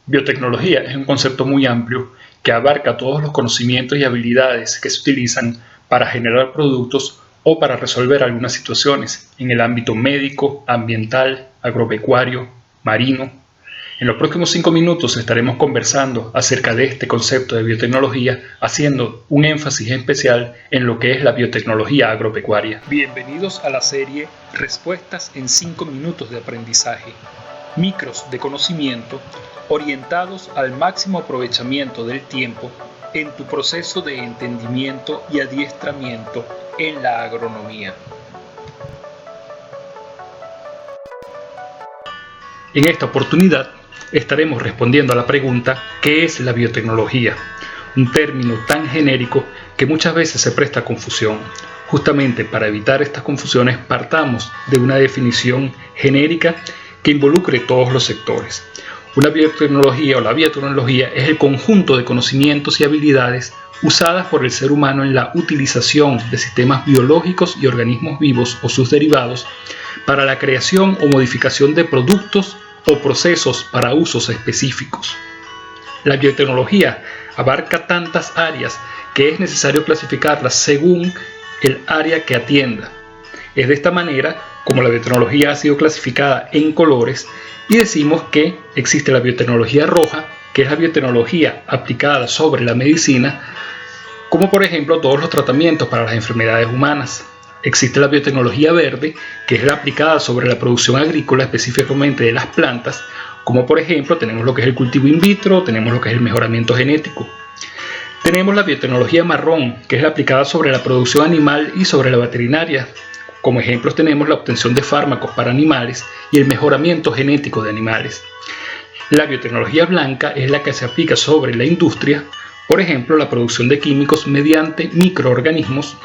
Biotecnología es un concepto muy amplio que abarca todos los conocimientos y habilidades que se utilizan para generar productos o para resolver algunas situaciones en el ámbito médico, ambiental, agropecuario, marino. En los próximos 5 minutos estaremos conversando acerca de este concepto de biotecnología, haciendo un énfasis especial en lo que es la biotecnología agropecuaria. Bienvenidos a la serie Respuestas en 5 minutos de aprendizaje. Micros de conocimiento orientados al máximo aprovechamiento del tiempo en tu proceso de entendimiento y adiestramiento en la agronomía. En esta oportunidad estaremos respondiendo a la pregunta ¿qué es la biotecnología? Un término tan genérico que muchas veces se presta a confusión. Justamente para evitar estas confusiones partamos de una definición genérica que involucre todos los sectores. Una biotecnología o la biotecnología es el conjunto de conocimientos y habilidades usadas por el ser humano en la utilización de sistemas biológicos y organismos vivos o sus derivados para la creación o modificación de productos o procesos para usos específicos. La biotecnología abarca tantas áreas que es necesario clasificarlas según el área que atienda. Es de esta manera como la biotecnología ha sido clasificada en colores y decimos que existe la biotecnología roja, que es la biotecnología aplicada sobre la medicina, como por ejemplo todos los tratamientos para las enfermedades humanas. Existe la biotecnología verde, que es la aplicada sobre la producción agrícola, específicamente de las plantas, como por ejemplo tenemos lo que es el cultivo in vitro, tenemos lo que es el mejoramiento genético. Tenemos la biotecnología marrón, que es la aplicada sobre la producción animal y sobre la veterinaria. Como ejemplos tenemos la obtención de fármacos para animales y el mejoramiento genético de animales. La biotecnología blanca es la que se aplica sobre la industria, por ejemplo la producción de químicos mediante microorganismos.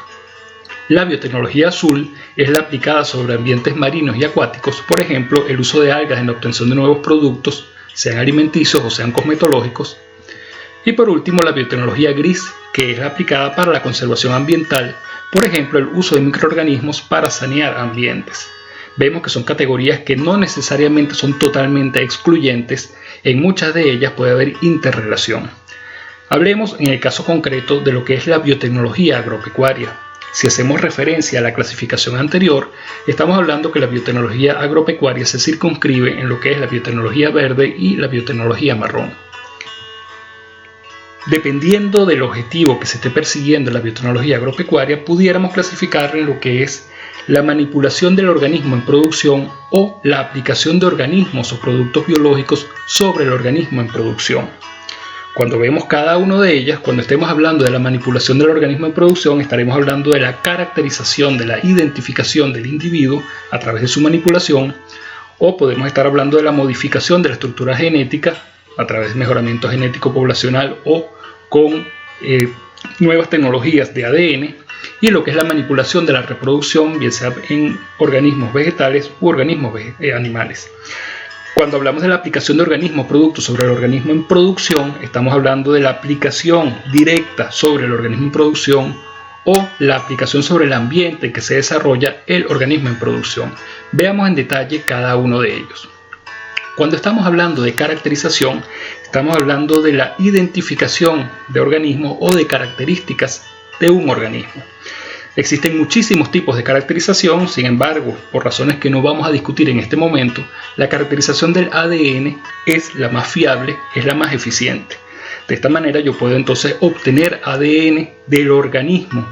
La biotecnología azul es la aplicada sobre ambientes marinos y acuáticos, por ejemplo el uso de algas en la obtención de nuevos productos, sean alimenticios o sean cosmetológicos. Y por último la biotecnología gris, que es la aplicada para la conservación ambiental, por ejemplo el uso de microorganismos para sanear ambientes. Vemos que son categorías que no necesariamente son totalmente excluyentes, en muchas de ellas puede haber interrelación. Hablemos en el caso concreto de lo que es la biotecnología agropecuaria. Si hacemos referencia a la clasificación anterior, estamos hablando que la biotecnología agropecuaria se circunscribe en lo que es la biotecnología verde y la biotecnología marrón. Dependiendo del objetivo que se esté persiguiendo en la biotecnología agropecuaria, pudiéramos clasificarla en lo que es la manipulación del organismo en producción o la aplicación de organismos o productos biológicos sobre el organismo en producción. Cuando vemos cada una de ellas, cuando estemos hablando de la manipulación del organismo en producción, estaremos hablando de la caracterización, de la identificación del individuo a través de su manipulación, o podemos estar hablando de la modificación de la estructura genética a través de mejoramiento genético poblacional o con nuevas tecnologías de ADN, y lo que es la manipulación de la reproducción, bien sea en organismos vegetales u organismos animales. Cuando hablamos de la aplicación de organismos productos sobre el organismo en producción, estamos hablando de la aplicación directa sobre el organismo en producción o la aplicación sobre el ambiente en que se desarrolla el organismo en producción. Veamos en detalle cada uno de ellos. Cuando estamos hablando de caracterización, estamos hablando de la identificación de organismos o de características de un organismo. Existen muchísimos tipos de caracterización, sin embargo, por razones que no vamos a discutir en este momento, la caracterización del ADN es la más fiable, es la más eficiente. De esta manera yo puedo entonces obtener ADN del organismo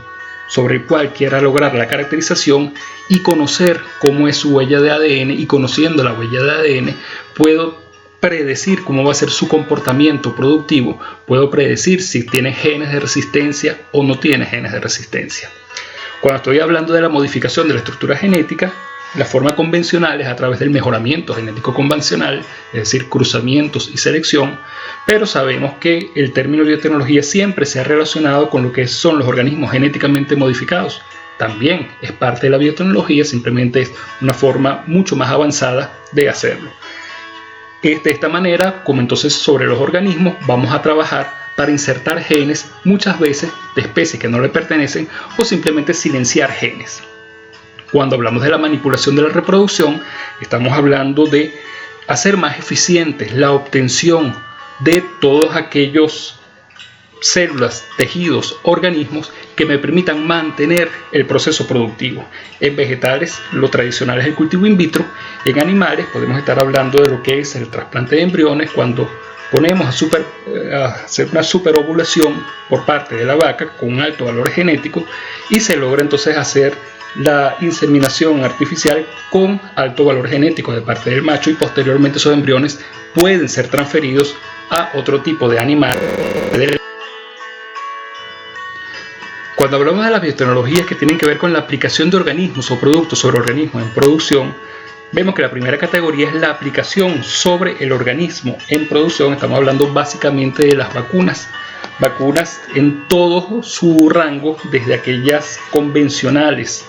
sobre el cual quiera lograr la caracterización y conocer cómo es su huella de ADN, y conociendo la huella de ADN puedo predecir cómo va a ser su comportamiento productivo, puedo predecir si tiene genes de resistencia o no tiene genes de resistencia. Cuando estoy hablando de la modificación de la estructura genética, la forma convencional es a través del mejoramiento genético convencional, es decir, cruzamientos y selección, pero sabemos que el término biotecnología siempre se ha relacionado con lo que son los organismos genéticamente modificados. También es parte de la biotecnología, simplemente es una forma mucho más avanzada de hacerlo. De esta manera, como entonces sobre los organismos, vamos a trabajar para insertar genes, muchas veces de especies que no le pertenecen, o simplemente silenciar genes. Cuando hablamos de la manipulación de la reproducción, estamos hablando de hacer más eficientes la obtención de todos aquellos células, tejidos, organismos que me permitan mantener el proceso productivo. En vegetales, lo tradicional es el cultivo in vitro. En animales podemos estar hablando de lo que es el trasplante de embriones, cuando ponemos a hacer una superovulación por parte de la vaca con un alto valor genético y se logra entonces hacer la inseminación artificial con alto valor genético de parte del macho, y posteriormente esos embriones pueden ser transferidos a otro tipo de animal. Cuando hablamos de las biotecnologías que tienen que ver con la aplicación de organismos o productos sobre organismos en producción, vemos que la primera categoría es la aplicación sobre el organismo en producción. Estamos hablando básicamente de las vacunas. Vacunas en todo su rango, desde aquellas convencionales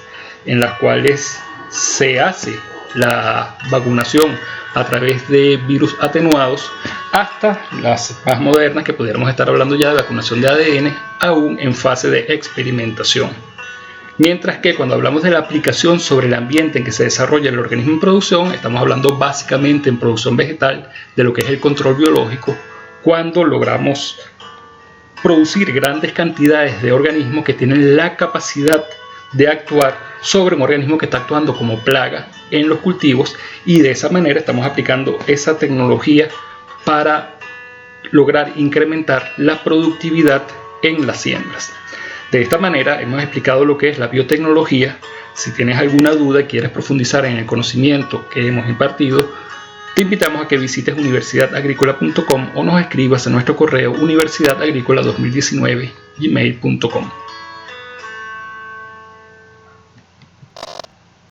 en las cuales se hace la vacunación a través de virus atenuados, hasta las más modernas, que pudiéramos estar hablando ya de vacunación de ADN, aún en fase de experimentación. Mientras que cuando hablamos de la aplicación sobre el ambiente en que se desarrolla el organismo en producción, estamos hablando básicamente en producción vegetal de lo que es el control biológico, cuando logramos producir grandes cantidades de organismos que tienen la capacidad de actuar sobre un organismo que está actuando como plaga en los cultivos, y de esa manera estamos aplicando esa tecnología para lograr incrementar la productividad en las siembras. De esta manera hemos explicado lo que es la biotecnología. Si tienes alguna duda y quieres profundizar en el conocimiento que hemos impartido, te invitamos a que visites universidadagricola.com o nos escribas a nuestro correo universidadagricola2019@gmail.com.